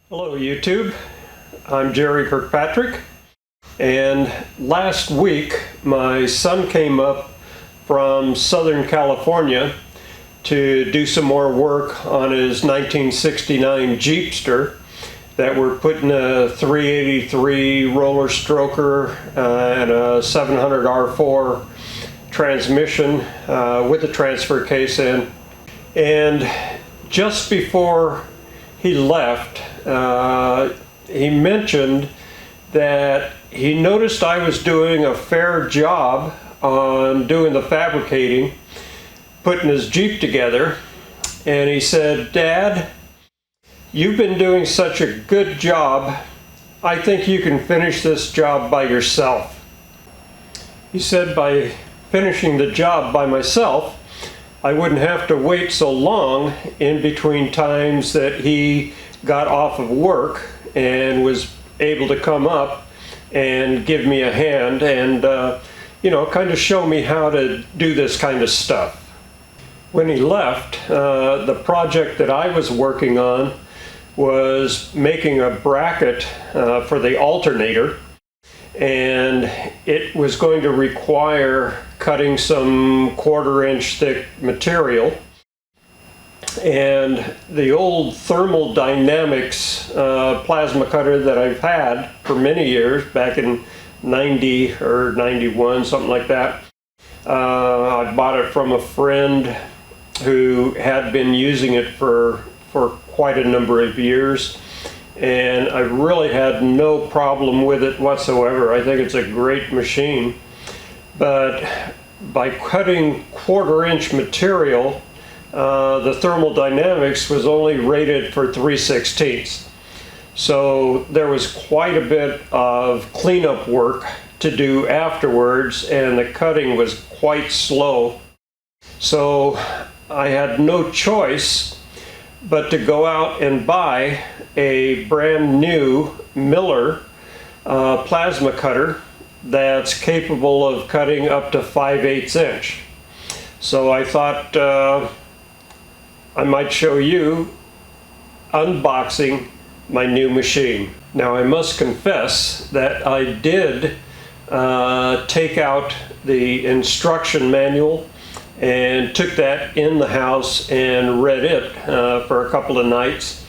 Hello YouTube, I'm Jerry Kirkpatrick, and last week my son came up from Southern California to do some more work on his 1969 Jeepster that we're putting a 383 roller stroker and a 700 R4 transmission with a transfer case in. And just before he left, he mentioned that he noticed I was doing a fair job on doing the fabricating, putting his Jeep together, and he said, "Dad, you've been doing such a good job, I think you can finish this job by yourself." He said by finishing the job by myself, I wouldn't have to wait so long in between times that he got off of work and was able to come up and give me a hand and kind of show me how to do this kind of stuff. When he left, the project that I was working on was making a bracket for the alternator, and it was going to require cutting some 1/4-inch thick material. And the old Thermal Dynamics plasma cutter that I've had for many years, back in 90 or 91, something like that, I bought it from a friend who had been using it for quite a number of years, and I really had no problem with it whatsoever. I think it's a great machine. But by cutting 1/4-inch material, the Thermal Dynamics was only rated for 3/16. So there was quite a bit of cleanup work to do afterwards, and the cutting was quite slow. So I had no choice but to go out and buy a brand new Miller plasma cutter that's capable of cutting up to 5/8 inch. So I thought I might show you unboxing my new machine. Now I must confess that I did take out the instruction manual and took that in the house and read it for a couple of nights,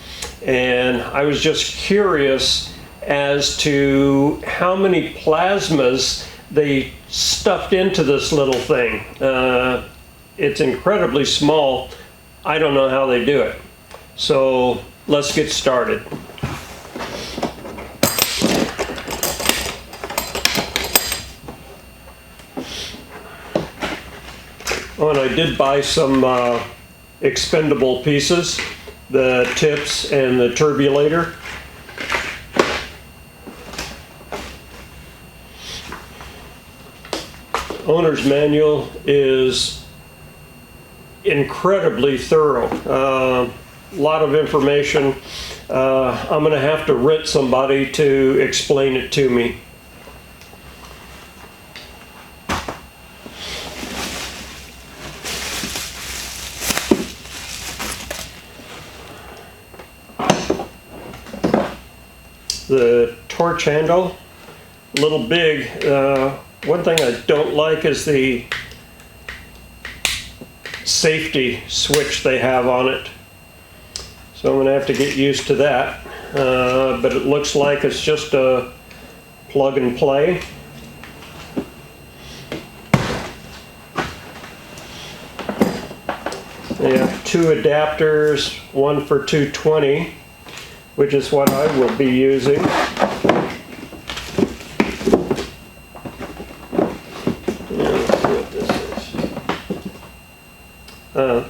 and I was just curious as to how many plasmas they stuffed into this little thing. It's incredibly small. I don't know how they do it. So let's get started. Oh, and I did buy some expendable pieces, the tips and the turbulator. Owner's manual is incredibly thorough. A lot of information. I'm going to have to rent somebody to explain it to me. The torch handle, a little big. One thing I don't like is the safety switch they have on it. So I'm going to have to get used to that. But it looks like it's just a plug and play. They have two adapters, one for 220, which is what I will be using.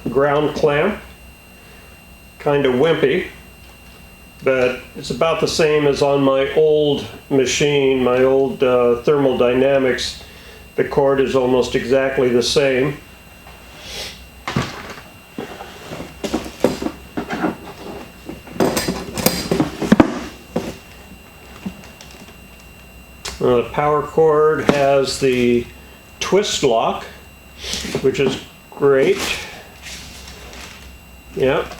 Ground clamp, kind of wimpy, but it's about the same as on my old machine, my old Thermal Dynamics. The cord is almost exactly the same. The power cord has the twist lock, which is great. Yep.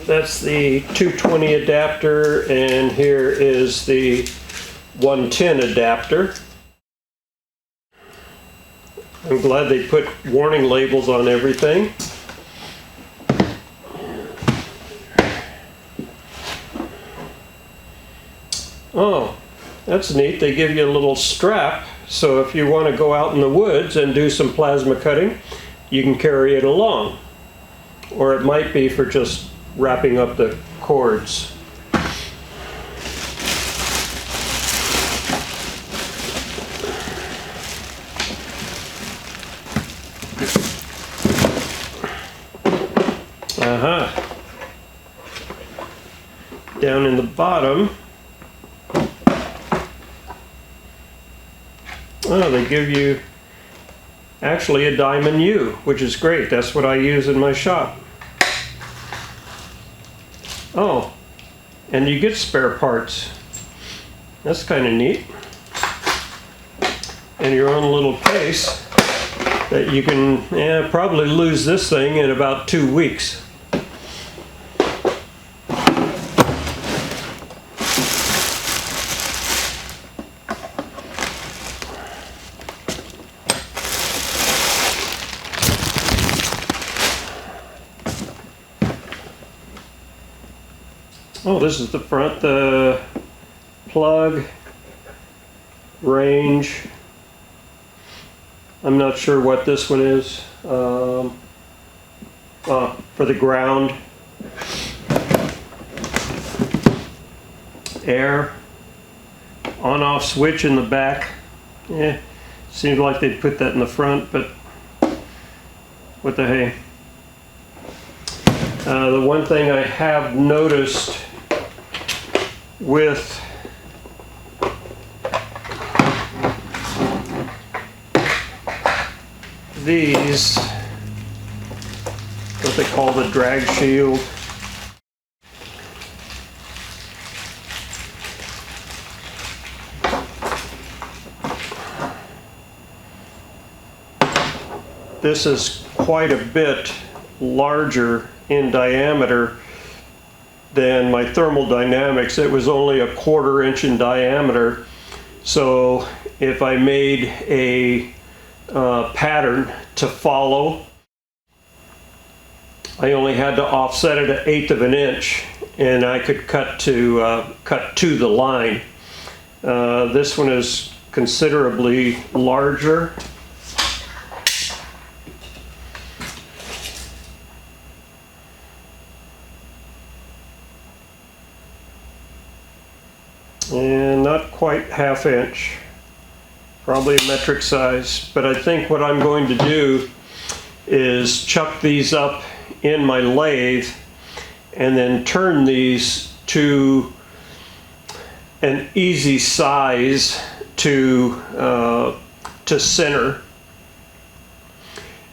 That's the 220 adapter, and here is the 110 adapter. I'm glad they put warning labels on everything. Oh, that's neat. They give you a little strap, so if you want to go out in the woods and do some plasma cutting, you can carry it along. Or it might be for just wrapping up the cords. Down in the bottom, oh, they give you actually a diamond U, which is great. That's what I use in my shop. Oh, and you get spare parts. That's kind of neat. And your own little case that you can probably lose this thing in about 2 weeks. Oh, this is the front, the plug, range. I'm not sure what this one is. For the ground. Air. On-off switch in the back. Yeah, seems like they'd put that in the front, but what the hey. The one thing I have noticed with these, what they call the drag shield, this is quite a bit larger in diameter than my thermodynamics. It was only a 1/4 inch in diameter. So if I made a pattern to follow, I only had to offset it 1/8 of an inch, and I could cut to the line. This one is considerably larger. And not quite 1/2 inch, probably a metric size. But I think what I'm going to do is chuck these up in my lathe and then turn these to an easy size to center.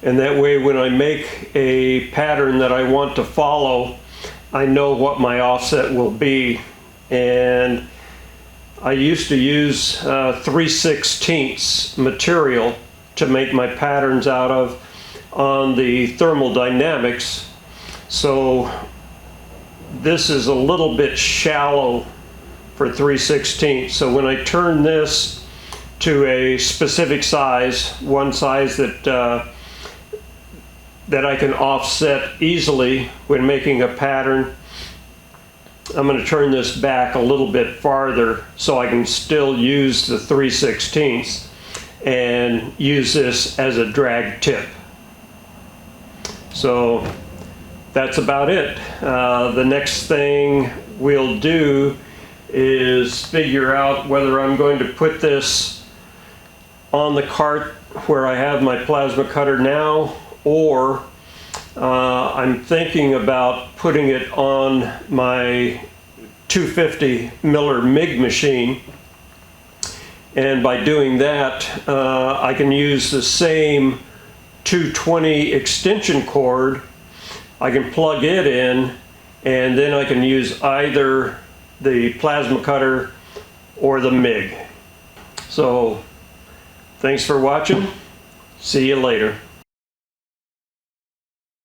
And that way when I make a pattern that I want to follow, I know what my offset will be. And I used to use 3/16 material to make my patterns out of on the thermodynamics. So this is a little bit shallow for 3/16. So when I turn this to a specific size, one size that I can offset easily when making a pattern, I'm going to turn this back a little bit farther so I can still use the 3/16 and use this as a drag tip. So that's about it. The next thing we'll do is figure out whether I'm going to put this on the cart where I have my plasma cutter now, or I'm thinking about putting it on my 250 Miller MIG machine, and by doing that I can use the same 220 extension cord. I can plug it in, and then I can use either the plasma cutter or the MIG. So thanks for watching. See you later.